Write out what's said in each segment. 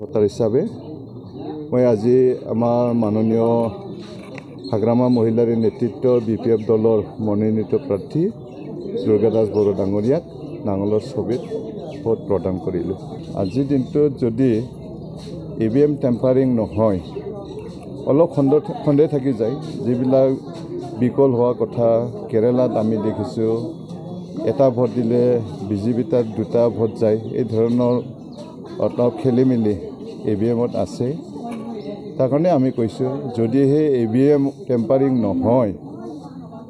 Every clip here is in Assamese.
ভোটাৰ হিচাপে মই আজি আমাৰ মাননীয় হাগ্ৰামা মহিলাৰ নেতৃত্বৰ BPF দলৰ মনোনীত প্ৰাৰ্থী দুৰ্গা দাস বড়ো ডাঙৰীয়াক নাঙলৰ ছবিত ভোট প্ৰদান কৰিলোঁ। আজিৰ দিনটোত যদি EVM টেম্পাৰিং নহয়, অলপ সন্দেহ থাকি যায়। যিবিলাক বিকল হোৱা কথা কেৰালাত আমি দেখিছোঁ, এটা ভোট দিলে BJP তাত দুটা ভোট যায়, এই ধৰণৰ অলপ খেলি মেলি EVMত আছে। তাৰ কাৰণে আমি কৈছোঁ, যদিহে EVM টেম্পাৰিং নহয়,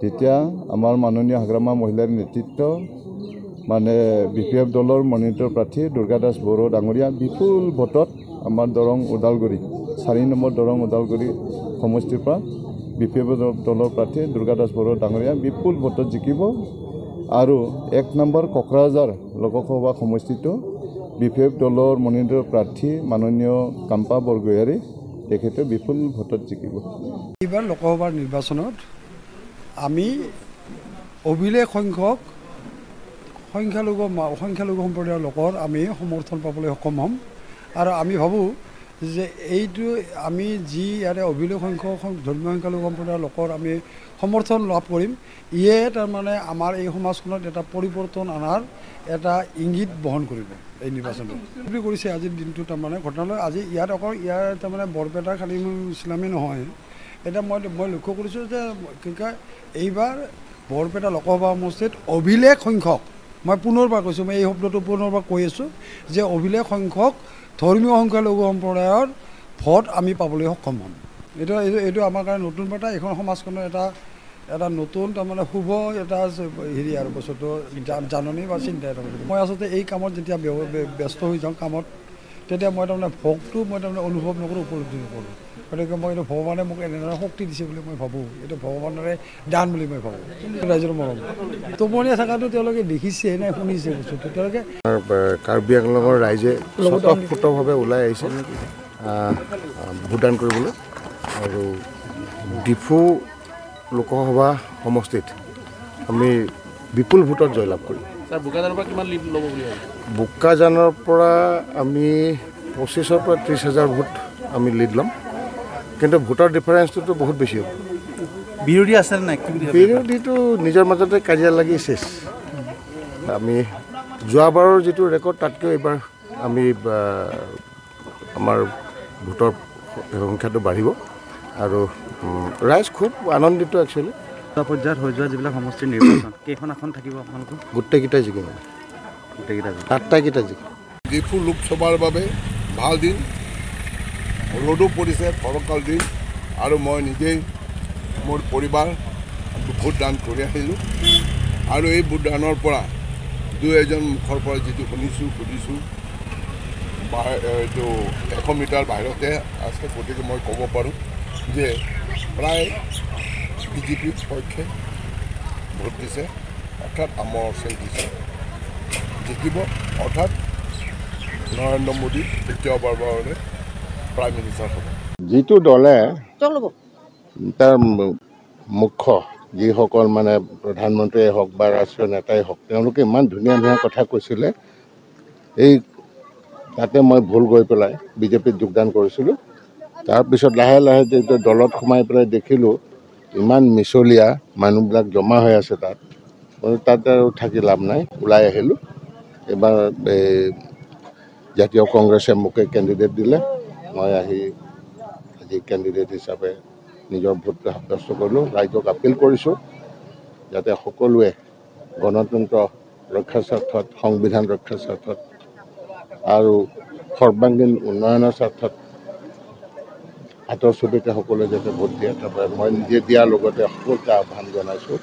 তেতিয়া আমাৰ মাননীয় হাগ্ৰামা মহিলাৰ নেতৃত্ব BPF দলৰ মনোনীত প্ৰাৰ্থী দুৰ্গা দাস বড়ো ডাঙৰীয়া বিপুল ভোটত আমাৰ দৰং ওদালগুৰি 4 নম্বৰ দৰং ওদালগুৰি সমষ্টিৰ পৰা BPF দলৰ প্ৰাৰ্থী দুৰ্গা দাস বড়ো ডাঙৰীয়া বিপুল ভোটত জিকিব। আৰু 1 নম্বৰ কোকৰাঝাৰ লোকসভা সমষ্টিটো BPF দলৰ মনোনীত প্ৰাৰ্থী মাননীয় কাম্পা বৰগোহাঞি তেখেতে বিপুল ভোটত জিকিব। এইবাৰ লোকসভাৰ নিৰ্বাচনত আমি অভিলেখ সংখ্যক সংখ্যালঘু সম্প্ৰদায়ৰ লোকৰ আমি সমৰ্থন পাবলৈ সক্ষম হ'ম। আৰু আমি ভাবোঁ যে এইটো আমি যি ইয়াৰে অভিলেখ সংখ্যক ধৰ্মীয় সংখ্যালঘু সম্প্ৰদায়ৰ লোকৰ আমি সমৰ্থন লাভ কৰিম, ইয়ে তাৰমানে আমাৰ এই সমাজখনত এটা পৰিৱৰ্তন অনাৰ এটা ইংগিত বহন কৰিব এই নিৰ্বাচনত। বুলি কৰিছে আজিৰ দিনটো তাৰমানে ঘটনালৈ আজি ইয়াত অকল ইয়াৰ তাৰমানে বৰপেটা খালী ইছলামী নহয়, এতিয়া মই লক্ষ্য কৰিছোঁ যে কি কয় এইবাৰ বৰপেটা লোকসভা সমষ্টিত অভিলেখ সংখ্যক, মই পুনৰবাৰ কৈছোঁ, মই এই শব্দটো পুনৰবাৰ কৈ আছোঁ যে অভিলেখ সংখ্যক ধৰ্মীয় সংখ্যালঘু সম্প্ৰদায়ৰ ভোট আমি পাবলৈ সক্ষম হ'ম। এইটো আমাৰ কাৰণে নতুন বাৰ্তা, এইখন সমাজখনৰ এটা নতুন তাৰমানে শুভ এটা হেৰি আৰু বস্তুটো জাননী বা চিন্তা এটা। মই আচলতে এই কামত যেতিয়া ব্যস্ত হৈ যাওঁ কামত, তেতিয়া মই তাৰমানে ভোগটো মই তাৰমানে অনুভৱ নকৰোঁ, উপলব্ধি নকৰোঁ। গতিকে মই এইটো ভগৱানে মোক এনেধৰণে শক্তি দিছে বুলি মই ভাবোঁ, এইটো ভগৱানৰে দান বুলি মই ভাবোঁ। ৰাইজৰ মৰম টোপনিয়াই থকাটো তেওঁলোকে দেখিছে নে শুনিছে বস্তুটো, তেওঁলোকে কাৰ্বি আংলঙৰ ৰাইজে স্বতঃস্ফূৰ্তভাৱে ওলাই আহিছে ভোটদান কৰিবলৈ। আৰু ডিফু লোকসভা সমষ্টিত আমি বিপুল ভোটত জয়লাভ কৰিম। বোকাজানৰ পৰা আমি 25,000 পৰা 30,000 ভোট আমি লিড ল'ম, কিন্তু ভোটৰ ডিফাৰেঞ্চটোতো বহুত বেছি হ'ব। বিৰোধী আছে নাই? বিৰোধীটো নিজৰ মাজতে কাজিয়া লাগি শেষ। আমি যোৱাবাৰৰ যিটো ৰেকৰ্ড তাতকৈ এইবাৰ আমি আমাৰ ভোটৰ সংখ্যাটো বাঢ়িব আৰু ৰাইজ খুব আনন্দিত। একচুৱেলি পৰ্যায়ত হৈ যোৱা যিবিলাক সমষ্টিৰ নিৰ্বাচন, কেইখন আসন থাকিব আপোনালোকৰ? গোটেইকেইটাই জিকিম, আটাইকেইটা জিকিম। ডিফু লোকসভাৰ বাবে ভাল দিন, ৰ'দো পৰিছে, ফৰকাল দিন, আৰু মই নিজেই মোৰ পৰিবাৰ ভোটদান কৰি আহিলোঁ। আৰু এই ভোটদানৰ পৰা দুই এজন মুখৰ পৰা যিটো সুধিছোঁ এইটো 100 মিটাৰ বাহিৰতে আছে, গতিকে মই ক'ব পাৰোঁ যে প্ৰায় BJPৰ পক্ষে ভোট দিছে, অৰ্থাৎ আমৰ চেল দিছে, জিকিব। অৰ্থাৎ নৰেন্দ্ৰ মোদী তৃতীয়বাৰৰ বাবে প্ৰাইম মিনিষ্টাৰ হ'ব। যিটো দলে তাৰ মুখ্য যিসকল মানে প্ৰধানমন্ত্ৰীয়ে হওক বা ৰাষ্ট্ৰীয় নেতাই হওক, তেওঁলোকে ইমান ধুনীয়া ধুনীয়া কথা কৈছিলে, এই তাতে মই ভুল গৈ পেলাই BJPত যোগদান কৰিছিলোঁ। তাৰপিছত লাহে লাহে যেতিয়া দলত সোমাই পেলাই দেখিলোঁ ইমান মিছলীয়া মানুহবিলাক জমা হৈ আছে তাত আৰু থাকি লাভ নাই, ওলাই আহিলোঁ। এইবাৰ জাতীয় কংগ্ৰেছে মোকে কেণ্ডিডেট দিলে, মই আজি কেণ্ডিডেট হিচাপে নিজৰ ভোটটো সাব্যস্ত কৰিলোঁ। ৰাইজক আপিল কৰিছোঁ যাতে সকলোৱে গণতন্ত্ৰ ৰক্ষাৰ স্বাৰ্থত, সংবিধান ৰক্ষাৰ স্বাৰ্থত আৰু সৰ্বাংগীন উন্নয়নৰ স্বাৰ্থত হাতৰ ছবিতে সকলোৱে যাতে ভোট দিয়ে। তাৰপৰা মই নিজে দিয়াৰ লগতে সকলোকে আহ্বান জনাইছোঁ,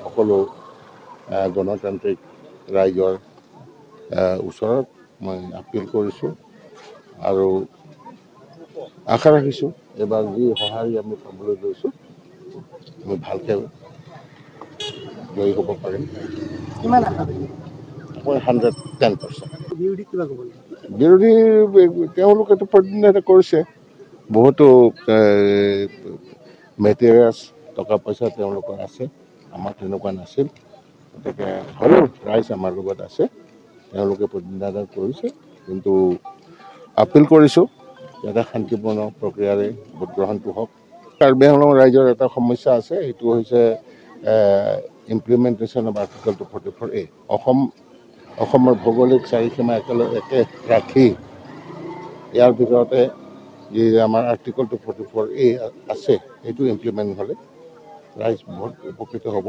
সকলো গণতান্ত্ৰিক ৰাইজৰ ওচৰত মই আপিল কৰিছোঁ আৰু আশা ৰাখিছোঁ এইবাৰ যি সঁহাৰি আমি পাবলৈ লৈছোঁ আমি ভালকৈ জয়ী হ'ব পাৰিম। মই 110%। বিৰোধী তেওঁলোকেতো প্ৰতিনিধিত্ব কৰিছে, বহুতো মেটেৰিয়েলছ টকা পইচা তেওঁলোকৰ আছে, আমাৰ তেনেকুৱা নাছিল। গতিকে হ'লেও ৰাইজ আমাৰ লগত আছে, তেওঁলোকে প্ৰতিনিধিত্ব কৰিছে। কিন্তু আপিল কৰিছোঁ যাতে শান্তিপূৰ্ণ প্ৰক্ৰিয়াৰে ভোটগ্ৰহণটো হওক। কাৰ্বি আংলং ৰাইজৰ এটা সমস্যা আছে, সেইটো হৈছে ইমপ্লিমেণ্টেশ্যন অফ আৰ্টিকল 244A। অসমৰ ভৌগোলিক চাৰিসীমা একে ৰাখি ইয়াৰ ভিতৰতে যি আমাৰ আৰ্টিকল 244A আছে সেইটো ইমপ্লিমেণ্ট হ'লে ৰাইজ বহুত উপকৃত হ'ব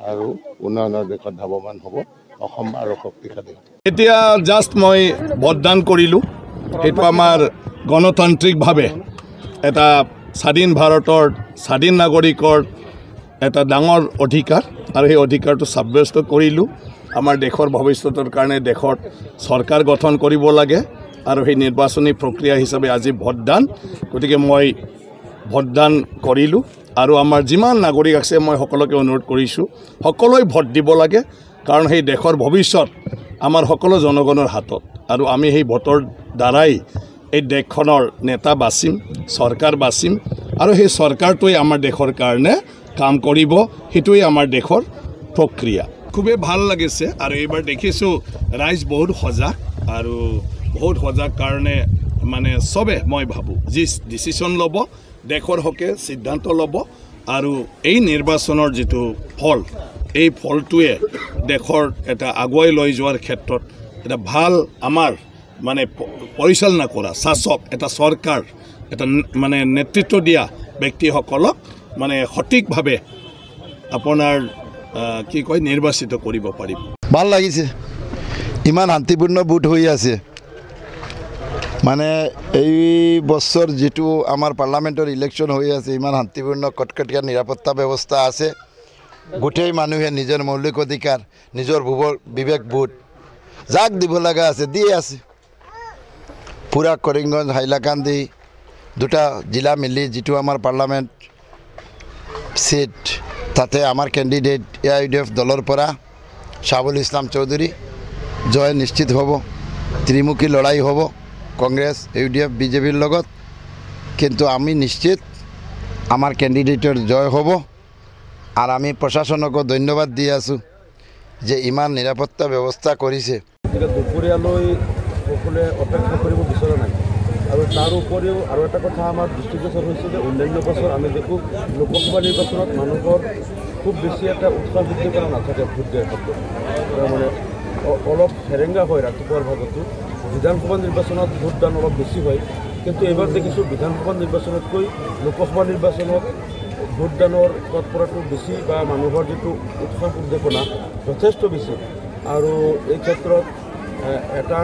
আৰু উন্নয়নৰ দিশত ধাৱমান হ'ব, অসম আৰু শক্তিশালী হ'ব। এতিয়া জাষ্ট মই ভোটদান কৰিলোঁ। সেইটো আমাৰ গণতান্ত্ৰিকভাৱে এটা স্বাধীন ভাৰতৰ স্বাধীন নাগৰিকৰ এটা ডাঙৰ অধিকাৰ আৰু সেই অধিকাৰটো সাব্যস্ত কৰিলোঁ। আমাৰ দেশৰ ভৱিষ্যতৰ কাৰণে দেশত চৰকাৰ গঠন কৰিব লাগে আৰু সেই নিৰ্বাচনী প্ৰক্ৰিয়া হিচাপে আজি ভোটদান। গতিকে মই ভোটদান কৰিলোঁ আৰু আমাৰ যিমান নাগৰিক আছে মই সকলোকে অনুৰোধ কৰিছোঁ সকলোৱে ভোট দিব লাগে, কাৰণ সেই দেশৰ ভৱিষ্যত আমাৰ সকলো জনগণৰ হাতত আৰু আমি সেই ভোটৰ দ্বাৰাই এই দেশখনৰ নেতা বাচিম, চৰকাৰ বাচিম আৰু সেই চৰকাৰটোৱে আমাৰ দেশৰ কাৰণে কাম কৰিব। সেইটোৱে আমাৰ দেশৰ প্ৰক্ৰিয়া। খুবেই ভাল লাগিছে আৰু এইবাৰ দেখিছোঁ ৰাইজ বহুত সজাগ আৰু বহুত সজাগ কাৰণে মানে চবে মই ভাবোঁ যি ডিচিশ্যন ল'ব দেশৰ হকে সিদ্ধান্ত ল'ব আৰু এই নিৰ্বাচনৰ যিটো ফল এই ফলটোৱে দেশৰ এটা আগুৱাই লৈ যোৱাৰ ক্ষেত্ৰত এটা ভাল আমাৰ মানে পৰিচালনা কৰা শাসক এটা চৰকাৰ এটা মানে নেতৃত্ব দিয়া ব্যক্তিসকলক মানে সঠিকভাৱে আপোনাৰ কি কয় নিৰ্বাচিত কৰিব পাৰিব। ভাল লাগিছে, ইমান শান্তিপূৰ্ণ ভোট হৈ আছে। মানে এই বছৰ যেটো আমাৰ পাৰ্লামেণ্টৰ ইলেকশ্যন হৈ আছে ইমান শান্তিপূৰ্ণ কটকটীয়া নিৰাপত্তা ব্যৱস্থা আছে। গোটেই মানুহে নিজৰ মৌলিক অধিকাৰ নিজৰ বিবেক বোধ যাক দিব লগা আছে দিয়ে আছে। পুৰা কৰিমগঞ্জ হাইলাকান্দি দুটা জিলা মিলি যেটো আমাৰ পাৰ্লামেণ্ট সিট তাতে আমাৰ কেণ্ডিডেট AIUDF দলৰ পৰা শাহুল ইছলাম চৌধুৰী জয় নিশ্চিত হ'ব। ত্ৰিমুখী লৰাই হ'ব কংগ্ৰেছ AUDF BJPৰ লগত, কিন্তু আমি নিশ্চিত আমাৰ কেণ্ডিডেটৰ জয় হ'ব আৰু আমি প্ৰশাসনকো ধন্যবাদ দি আছোঁ যে ইমান নিৰাপত্তা ব্যৱস্থা কৰিছে। দুপৰীয়ালৈ সকলোৱে অপেক্ষা কৰিব বিচৰা নাই আৰু তাৰ উপৰিও আৰু এটা কথা আমাৰ দৃষ্টিগোচৰ হৈছে যে অন্যান্য বছৰ আমি দেখোঁ লোকসভা নিৰ্বাচনত মানুহৰ খুব বেছি এটা উৎসাহ বৃদ্ধি কৰা নাথাকে ভোট দিয়াৰ ক্ষেত্ৰত, মানে অলপ হেৰেংগা হয় ৰাতিপুৱাৰ ভাগতো। বিধানসভা নিৰ্বাচনত ভোটদান অলপ বেছি হয়, কিন্তু এইবাৰ দেখিছোঁ বিধানসভা নিৰ্বাচনতকৈ লোকসভা নিৰ্বাচনত ভোটদানৰ তৎপৰতাটো বেছি বা মানুহৰ যিটো উৎসাহ উদ্দীপনা যথেষ্ট বেছি। আৰু এই ক্ষেত্ৰত এটা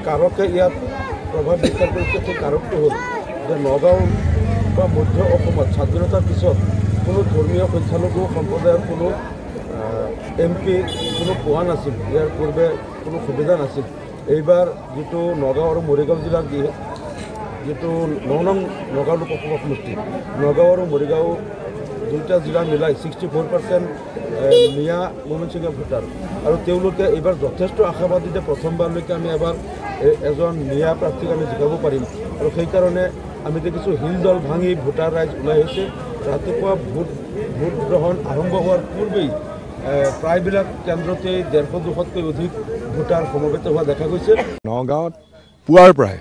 কাৰকে ইয়াত প্ৰভাৱ বিস্তাৰ কৰিছে। সেই কাৰকটো হ'ল যে নগাঁও বা মধ্য অসমত স্বাধীনতাৰ পিছত কোনো ধৰ্মীয় সংখ্যালঘু সম্প্ৰদায়ৰ কোনো MP কোনো পোৱা নাছিল, ইয়াৰ পূৰ্বে কোনো সুবিধা নাছিল। এইবাৰ যেটো নগাঁও আৰু মৰিগাঁও জিলাৰ যেটো 9 নং নগাঁও লোকসভা সমষ্টি, নগাঁও আৰু মৰিগাঁও দুইটা জিলা মিলাই 64% মিয়া ময়মনসিংহীয়া ভোটাৰ আৰু তেওঁলোকে এইবাৰ যথেষ্ট আশাবাদী যে প্ৰথমবাৰলৈকে আমি এবাৰ এজন মিয়া প্ৰাৰ্থীক আমি জিকাব পাৰিম। আৰু সেইকাৰণে আমি দেখিছোঁ হিল দল ভাঙি ভোটাৰ ৰাইজ ওলাই আহিছে। ৰাতিপুৱা ভোট গ্ৰহণ আৰম্ভ হোৱাৰ পূৰ্বেই প্ৰায়বিলাক কেন্দ্ৰতে 150-200তকৈ অধিক ভোটাৰ সমবেত হোৱা দেখা গৈছে। নগাঁৱত পুৱাৰ পৰাই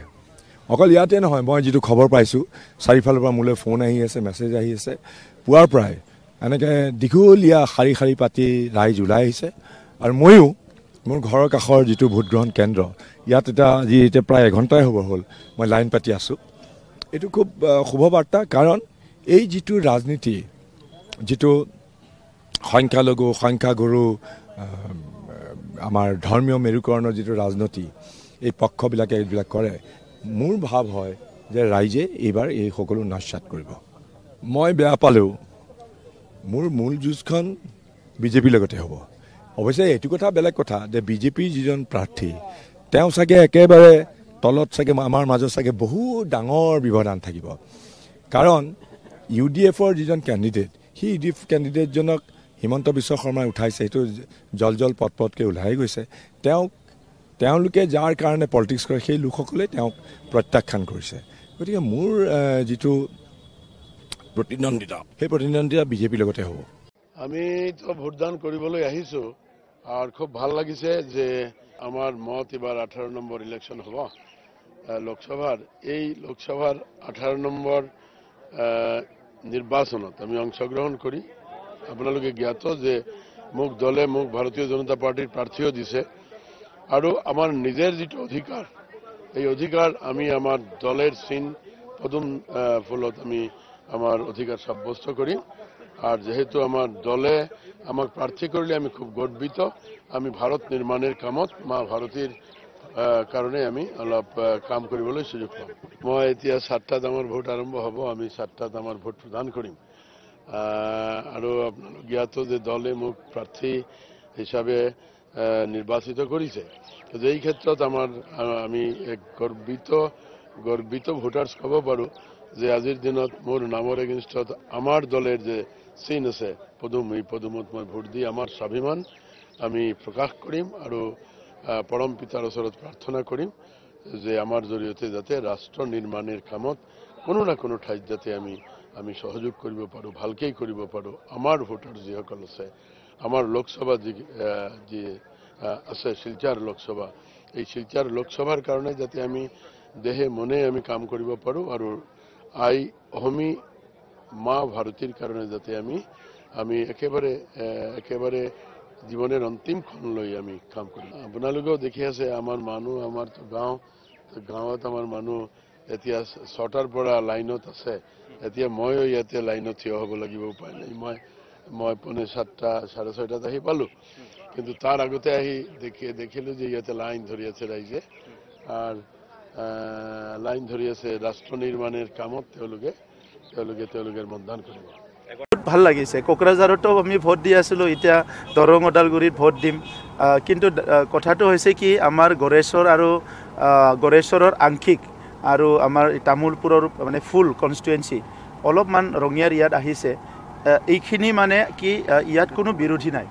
অকল ইয়াতে নহয়, মই যিটো খবৰ পাইছোঁ চাৰিফালৰ পৰা মোলৈ ফোন আহি আছে, মেছেজ আহি আছে, পুৱাৰ পৰাই এনেকৈ দীঘলীয়া শাৰী শাৰী পাতি ৰাইজ ওলাই আহিছে। আৰু ময়ো মোৰ ঘৰৰ কাষৰ যিটো ভোটগ্ৰহণ কেন্দ্ৰ ইয়াত এতিয়া প্ৰায় এঘণ্টাই হ'ল মই লাইন পাতি আছোঁ। এইটো খুব শুভবাৰ্তা, কাৰণ এই যিটো ৰাজনীতি, যিটো সংখ্যালঘু সংখ্যাগুৰু আমাৰ ধৰ্মীয় মেৰুকৰণৰ যিটো ৰাজনীতি এই পক্ষবিলাকে এইবিলাক কৰে, মোৰ ভাৱ হয় যে ৰাইজে এইবাৰ এই সকলো নস্যাৎ কৰিব। মই বেয়া পালেও মোৰ মূল যুঁজখন BJPৰ লগতে হ'ব। অৱশ্যে এইটো কথা বেলেগ কথা যে BJPৰ যিজন প্ৰাৰ্থী তেওঁ চাগে একেবাৰে তলত চাগে আমাৰ মাজত চাগে বহুত ডাঙৰ ব্যৱধান থাকিব, কাৰণ UDFৰ যিজন কেণ্ডিডেট সেই UDF কেণ্ডিডেটজনক হিমন্ত বিশ্ব শৰ্মাই উঠাইছে, সেইটো জল পটকৈ ওলাই গৈছে। তেওঁলোকে যাৰ কাৰণে পলিটিক্স কৰে সেই লোকসকলে তেওঁক প্ৰত্যাখ্যান কৰিছে। গতিকে মোৰ যিটো প্ৰতিদ্বন্দ্বিতা সেই প্ৰতিদ্বন্দ্বিতা BJPৰ লগতে হ'ব। আমি তো ভোটদান কৰিবলৈ আহিছোঁ আৰু খুব ভাল লাগিছে যে আমাৰ মত এবাৰ 18 নম্বৰ ইলেকশ্যন হ'ব। লোকসভাৰ এই লোকসভাৰ 18 নম্বৰ নিৰ্বাচনত আমি অংশগ্ৰহণ কৰি আপোনালোকে জ্ঞাত যে মোক দলে মোক ভাৰতীয় জনতা পাৰ্টিৰ প্ৰাৰ্থীও দিছে আৰু আমাৰ নিজৰ যিটো অধিকাৰ এই অধিকাৰ আমি আমাৰ দলের চিন পদুম ফুলত আমি আমার অধিকার সাব্যস্ত করি আর যেহেতু আমার দলে আমাক প্রার্থী করলে আমি খুব গর্বিত আমি ভারত নির্মাণের কামত মা ভারতীর কারণে আমি অলপ কাম কৰিবলৈ সুযোগ পাম মই এতিয়া 7টাত আমাৰ ভোট আৰম্ভ হব আমি 7টাত আমাৰ ভোট প্ৰদান কৰিম আৰু আপোনালোক জ্ঞাত যে দলে মোক প্ৰাৰ্থী হিসাবে নিৰ্বাচিত কৰেছে তো এই ক্ষেত্ৰত আমি এক গৰ্বিত ভোটাৰ্স কব পাৰো যে আজিৰ দিনত মোৰ নামৰ এগেইনষ্টত আমাৰ দলেৰ যে চিন আছে পদুম এই পদুমত মই ভোট দি আমাৰ স্বাভিমান আমি প্ৰকাশ কৰিম আৰু পৰম পিতাৰ ওচৰত প্ৰাৰ্থনা কৰিম যে আমাৰ জৰিয়তে যাতে ৰাষ্ট্ৰ নিৰ্মাণৰ কামত কোনো না কোনো ঠাইত যাতে আমি সহযোগ কৰিব পাৰো ভালকৈ কৰিব পাৰো আমাৰ ভোটাৰ যিসকল আছে আমাৰ লোকসভা যি আছে শিলচৰ লোকসভা এই শিলচৰ লোকসভাৰ কাৰণে যাতে আমি দেহে মনে আমি কাম কৰিব পাৰো আৰু আই অহমি মা ভাৰতীৰ কাৰণে যাতে আমি একেবাৰে জীৱনেৰ অন্তিম ক্ষণলৈ আমি কাম কৰিম আপোনালোকেও দেখি আছে আমাৰ মানুহ আমাৰ গাঁৱত আমাৰ মানুহ এতিয়া 6টাৰ পৰা লাইনত আছে এতিয়া ময়ো ইয়াতে লাইনত থিয় হ'ব লাগিব উপায় নাই মই পৌনে 7টা 6:30 আহি পালো কিন্তু তাৰ আগতে আহি দেখিলো যে ইয়াতে লাইন ধৰি আছে ৰাইজে আৰ লাইন ধৰি আছে ৰাষ্ট্ৰ নিৰ্মাণেৰ কামত তেওঁলোকে মতদান কৰিব ভাল লাগিছে কোকৰাঝাৰতো আমি ভোট দি আছিলোঁ এতিয়া দৰং ওদালগুৰিত ভোট দিম কিন্তু কথাটো হৈছে কি আমাৰ গড়েশ্বৰৰ আংশিক আৰু আমাৰ তামোলপুৰৰ মানে ফুল কনষ্টিটুৱেঞ্চি অলপমান ৰঙিয়াৰ ইয়াত আহিছে এইখিনি মানে কি ইয়াত কোনো বিৰোধী নাই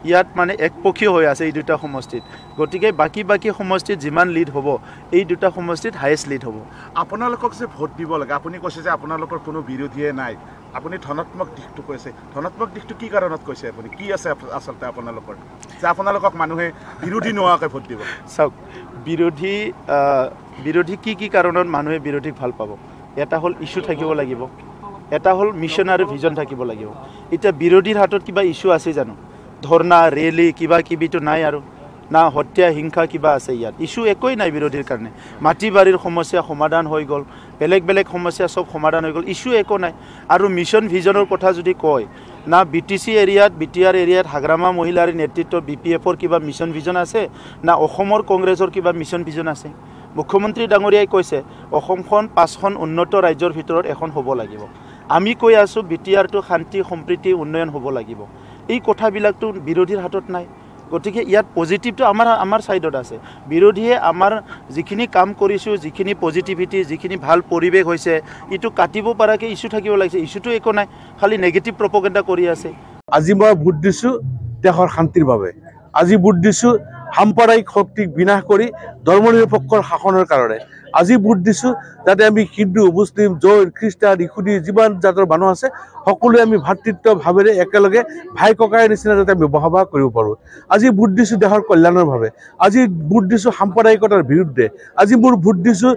ইয়াত মানে একপক্ষীয় হৈ আছে এই দুটা সমষ্টিত গতিকে বাকি সমষ্টিত যিমান লিড হ'ব এই দুটা সমষ্টিত হাইয়েষ্ট লিড হ'ব আপোনালোকক যে ভোট দিব লাগে আপুনি কৈছে যে আপোনালোকৰ কোনো বিৰোধীয়ে নাই আপুনি ধনাত্মক দিশটো কৈছে ধনাত্মক দিশটো কি কাৰণত কৈছে আপুনি কি আছে আচলতে আপোনালোকৰ যে আপোনালোকক মানুহে বিৰোধী নোহোৱাকৈ ভোট দিব চাওক বিৰোধী কি কাৰণত মানুহে বিৰোধীক ভাল পাব এটা হ'ল ইস্যু থাকিব লাগিব এটা হ'ল মিছন আৰু ভিজন থাকিব লাগিব এতিয়া বিৰোধীৰ হাতত কিবা ইস্যু আছে জানো ধৰ্ণা ৰেলী কিবিটো নাই আৰু না হত্যা হিংসা কিবা আছে ইয়াত ইস্যু একোই নাই বিৰোধীৰ কাৰণে মাটি বাৰীৰ সমস্যা সমাধান হৈ গ'ল বেলেগ সমস্যা সব সমাধান হৈ গ'ল ইস্যু একো নাই আৰু মিছন ভিজনৰ কথা যদি কয় না বিটিসি এৰিয়াত বিটিআৰ এৰিয়াত হাগ্ৰামা মহিলাৰ নেতৃত্বত বিপিএফৰ কিবা মিছন ভিজন আছে না অসমৰ কংগ্ৰেছৰ কিবা মিছন ভিজন আছে মুখ্যমন্ত্ৰী ডাঙৰীয়াই কৈছে অসমখন 5খন উন্নত ৰাজ্যৰ ভিতৰত এখন হ'ব লাগিব আমি কৈ আছো বিটিআৰটো শান্তি সম্প্ৰীতি উন্নয়ন হ'ব লাগিব এই কথাবিলাকটো বিৰোধীৰ হাতত নাই গতিকে ইয়াত পজিটিভটো আমাৰ সাইডত আছে বিৰোধীয়ে আমাৰ যিখিনি কাম কৰিছো যিখিনি পজিটিভিটি যিখিনি ভাল পৰিৱেশ হৈছে ইটো কাটিব পৰাকে ইস্যু থাকিব লাগিছে ইস্যুটো একো নাই খালি নেগেটিভ প্ৰপগেণ্ডা কৰি আছে আজি মই ভোট দিছো দেশৰ শান্তিৰ বাবে আজি ভোট দিছো সাম্প্ৰদায়িক শক্তিক বিনাশ কৰি ধৰ্মনিৰপেক্ষৰ শাসনৰ কাৰণে আজি ভোট দিছো যাতে আমি হিন্দু মুছলিম জৈন খ্ৰীষ্টান ইহুদী যিমান জাতৰ মানুহ আছে সকলোৱে আমি ভাতৃত্বভাৱেৰে একেলগে ভাই ককাইৰ নিচিনা যাতে আমি বসবাস কৰিব পাৰোঁ আজি ভোট দিছো দেশৰ কল্যাণৰ বাবে আজি ভোট দিছো সাম্প্ৰদায়িকতাৰ বিৰুদ্ধে আজি মোৰ ভোট দিছো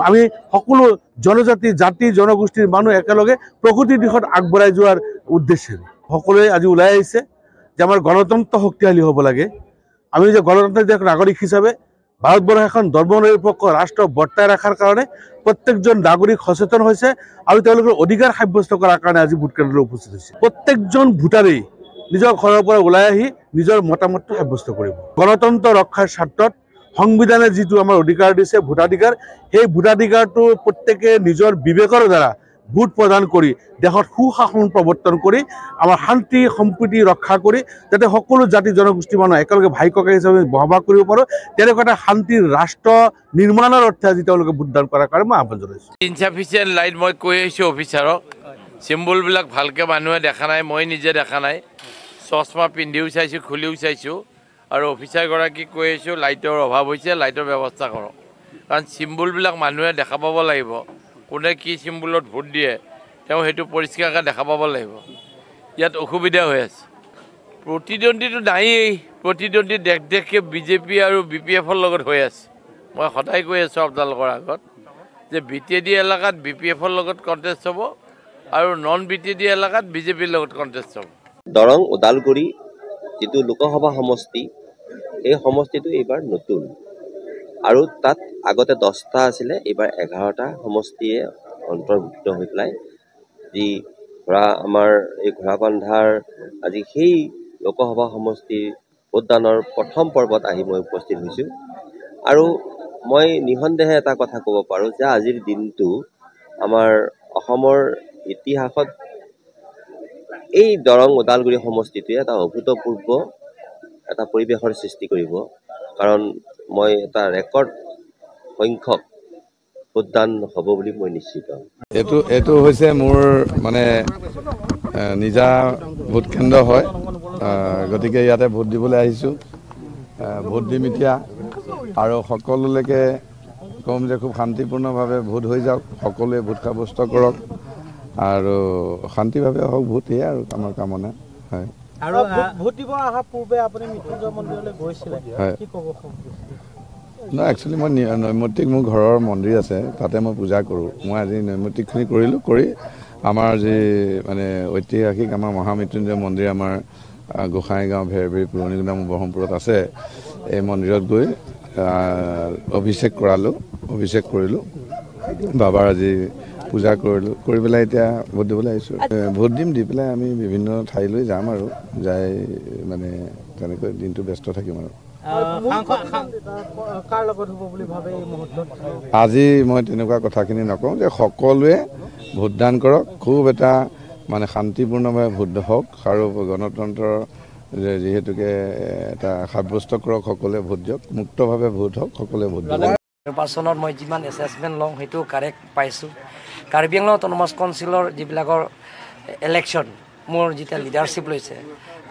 আমি সকলো জনজাতি জাতি জনগোষ্ঠীৰ মানুহ একেলগে প্ৰগতিৰ দিশত আগবঢ়াই যোৱাৰ উদ্দেশ্যেৰে সকলোৱে আজি ওলাই আহিছে যে আমাৰ গণতন্ত্ৰ শক্তিশালী হ'ব লাগে আমি যে গণতান্ত্ৰিক নাগৰিক হিচাপে ভাৰতবৰ্ষ এখন ধৰ্মনিৰপেক্ষ ৰাষ্ট্ৰ বৰ্তাই ৰখাৰ কাৰণে প্ৰত্যেকজন নাগৰিক সচেতন হৈছে আৰু তেওঁলোকৰ অধিকাৰ সাব্যস্ত কৰাৰ কাৰণে আজি ভোট কেন্দ্ৰলৈ উপস্থিত হৈছে প্ৰত্যেকজন ভোটাৰেই নিজৰ ঘৰৰ পৰা ওলাই আহি নিজৰ মতামতটো সাব্যস্ত কৰিব গণতন্ত্ৰ ৰক্ষাৰ স্বাৰ্থত সংবিধানে যিটো আমাৰ অধিকাৰ দিছে ভোটাধিকাৰ সেই ভোটাধিকাৰটো প্ৰত্যেকে নিজৰ বিবেকৰ দ্বাৰা ভোট প্ৰদান কৰি দেশত সুশাসন প্ৰৱৰ্তন কৰি আমাৰ শান্তি সম্প্ৰীতি ৰক্ষা কৰি যাতে সকলো জাতি জনগোষ্ঠী মানুহ একেলগে ভাই ককাই হিচাপে বসবাস কৰিব পাৰোঁ তেনেকুৱা এটা শান্তিৰ ৰাষ্ট্ৰ নিৰ্মাণৰ অৰ্থে আজি তেওঁলোকে ভোটদান কৰাৰ কাৰণে মই আহ্বান জনাইছোঁ ইনচাফিচিয়েণ্ট লাইট মই কৈ আহিছোঁ অফিচাৰক চিম্বলবিলাক ভালকৈ মানুহে দেখা নাই মই নিজে দেখা নাই চশমা পিন্ধিও চাইছোঁ খুলিও চাইছোঁ আৰু অফিচাৰগৰাকীক কৈ আহিছোঁ লাইটৰ অভাৱ হৈছে লাইটৰ ব্যৱস্থা কৰক কাৰণ চিম্বলবিলাক মানুহে দেখা পাব লাগিব কোনে কি চিম্বলত ভোট দিয়ে তেওঁ সেইটো পৰিষ্কাৰকৈ দেখা পাব লাগিব ইয়াত অসুবিধা হৈ আছে প্ৰতিদ্বন্দ্বীটো নায়েই প্ৰতিদ্বন্দ্বী দেশকে বিজেপি আৰু বিপিএফৰ লগত হৈ আছে মই সদায় কৈ আছোঁ আপোনালোকৰ আগত যে BTD এলেকাত BPFৰ লগত কণ্টেষ্ট হ'ব আৰু নন BTD এলেকাত BJPৰ লগত কণ্টেষ্ট হ'ব। দৰং ওদালগুৰি যিটো লোকসভা সমষ্টি এই সমষ্টিটো এইবাৰ নতুন আৰু তাত আগতে 10টা আছিলে, এইবাৰ 11টা সমষ্টিয়ে অন্তৰ্ভুক্ত হৈ পেলাই যি ধৰা আমাৰ এই ঘোঁৰাবান্ধাৰ আজি সেই লোকসভা সমষ্টিৰ ভোটদানৰ প্ৰথম পৰ্বত আহি মই উপস্থিত হৈছোঁ আৰু মই নিঃসন্দেহে এটা কথা ক'ব পাৰোঁ যে আজিৰ দিনটো আমাৰ অসমৰ ইতিহাসত এই দৰং ওদালগুৰি সমষ্টিটোৱে এটা অভূতপূৰ্ব এটা পৰিৱেশৰ সৃষ্টি কৰিব, কাৰণ মই এটা ৰেকৰ্ড সংখ্যক ভোটদান হ'ব বুলি মই নিশ্চিত। এইটো হৈছে মোৰ মানে নিজা ভোট কেন্দ্ৰ হয়, গতিকে ইয়াতে ভোট দিবলৈ আহিছোঁ। ভোট দিম এতিয়া আৰু সকলোলৈকে ক'ম যে খুব শান্তিপূৰ্ণভাৱে ভোট হৈ যাওক, সকলোৱে ভোট সাব্যস্ত কৰক আৰু শান্তিভাৱে হওক ভোট, এয়াই আৰু আমাৰ কামনা হয়। আৰু ভোট দিব অহাৰ পূৰ্বে আপুনি মৃত্যুঞ্জয় মন্দিৰলৈ গৈছিলে, কি ক'ব? নহয়, একচুৱেলি মই নৈমিত্তিক মোৰ ঘৰৰ মন্দিৰ আছে, তাতে মই পূজা কৰোঁ। মই আজি নৈমিত্তিকখিনি কৰিলোঁ, কৰি আমাৰ যি মানে ঐতিহাসিক আমাৰ মহামৃত্যুঞ্জয় মন্দিৰ আমাৰ গোসাঁইগাঁও ভেৰভেৰী পুৰণিগুদাম ব্ৰহ্মপুৰত আছে, এই মন্দিৰত গৈ অভিষেক কৰিলোঁ, বাবাৰ আজি পূজা কৰিলোঁ, কৰি পেলাই এতিয়া ভোট দিবলৈ আহিছোঁ। ভোট দিম, দি পেলাই আমি বিভিন্ন ঠাইলৈ যাম আৰু যাই মানে তেনেকৈ দিনটো ব্যস্ত থাকিম আৰু। আজি মই তেনেকুৱা কথাখিনি নকওঁ, যে সকলোৱে ভোটদান কৰক, খুব এটা মানে শান্তিপূৰ্ণভাৱে ভোট হওক আৰু গণতন্ত্ৰৰ যিহেতুকে এটা সাব্যস্ত কৰক, সকলোৱে ভোট দিয়ক, মুক্তভাৱে ভোট হওক, সকলোৱে ভোট দিয়ক। নিৰ্বাচনত মই যিমান এছেছমেণ্ট লওঁ সেইটো কাৰেক্ট পাইছোঁ। কাৰ্বি আংলং অট'নমাছ কাউন্সিলৰ যিবিলাকৰ ইলেকশ্যন মোৰ যেতিয়া লিডাৰশ্বিপ লৈছে,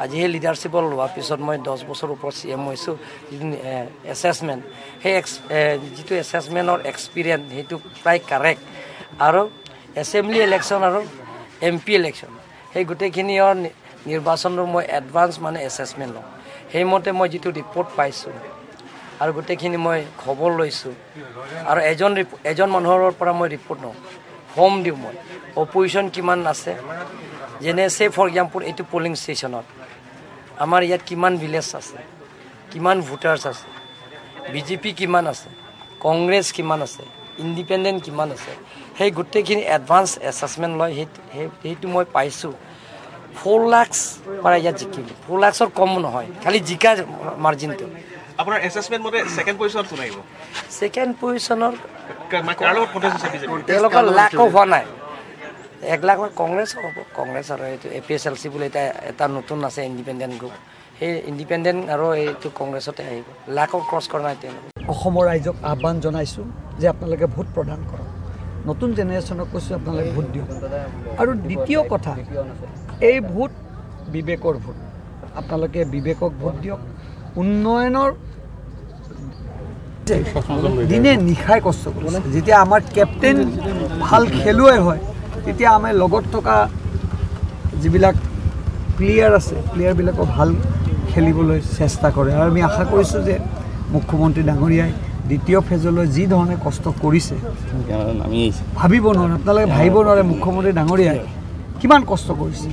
আজি সেই লিডাৰশ্বিপৰ লোৱাৰ পিছত মই 10 বছৰ ওপৰত CM হৈছোঁ। যিটো এছেছমেণ্ট, সেই যিটো এছেছমেণ্টৰ এক্সপিৰিয়েঞ্চ সেইটো প্ৰায় কাৰেক্ট। আৰু এছেম্বলি ইলেকশ্যন আৰু MP ইলেকশ্যন সেই গোটেইখিনিৰ নিৰ্বাচনৰ মই এডভান্স মানে এছেছমেণ্ট লওঁ। সেইমতে মই যিটো ৰিপৰ্ট পাইছোঁ আৰু গোটেইখিনি মই খবৰ লৈছোঁ আৰু এজন মানুহৰ পৰা মই ৰিপৰ্ট লওঁ, ফৰ্ম দিওঁ মই অপজিশ্যন কিমান আছে, যেনে ফৰ এক্সাম্পল এইটো পলিং ষ্টেচনত আমাৰ ইয়াত কিমান ভিলেজ আছে, কিমান ভোটাৰ্ছ আছে, BJP কিমান আছে, কংগ্ৰেছ কিমান আছে, ইণ্ডিপেণ্ডেণ্ট কিমান আছে, সেই গোটেইখিনি এডভান্স এছেছমেণ্ট লয়। সেইটো মই পাইছোঁ। 4 লাখ পৰা ইয়াত জিকিম, 4 লাখৰ কম নহয়, খালি জিকা মাৰ্জিনটো। আপোনাৰ এছেছমেণ্ট মতে ছেকেণ্ড পজিশ্যনত কোন আহিব? ছেকেণ্ড পজিশ্যনৰ তেওঁলোকৰ লাখো হোৱা নাই, 1 লাখ কংগ্ৰেছ হ'ব। কংগ্ৰেছ আৰু এইটো APSLC বুলি এটা নতুন আছে ইণ্ডিপেণ্ডেণ্ট গ্ৰুপ, সেই ইণ্ডিপেণ্ডেণ্ট আৰু এইটো কংগ্ৰেছতে আহিব, লাখো ক্ৰছ কৰা নাই তেওঁলোকে। অসমৰ ৰাইজক আহ্বান জনাইছোঁ যে আপোনালোকে ভোট প্ৰদান কৰক, নতুন জেনেৰেশ্যনক কৈছোঁ আপোনালোকে ভোট দিয়ক। আৰু দ্বিতীয় কথা, এই ভোট বিবেকৰ ভোট, আপোনালোকে বিবেকক ভোট দিয়ক। উন্নয়নৰ দিনে নিশাই কষ্ট কৰিছে। যেতিয়া আমাৰ কেপ্টেইন ভাল খেলুৱৈ হয়, তেতিয়া আমাৰ লগত থকা যিবিলাক প্লেয়াৰ আছে, প্লেয়াৰবিলাকক ভাল খেলিবলৈ চেষ্টা কৰে। আৰু আমি আশা কৰিছোঁ যে মুখ্যমন্ত্ৰী ডাঙৰীয়াই দ্বিতীয় ফেজলৈ যি ধৰণে কষ্ট কৰিছে ভাবিব নোৱাৰে, আপোনালোকে ভাবিব নোৱাৰে মুখ্যমন্ত্ৰী ডাঙৰীয়াই কিমান কষ্ট কৰিছে।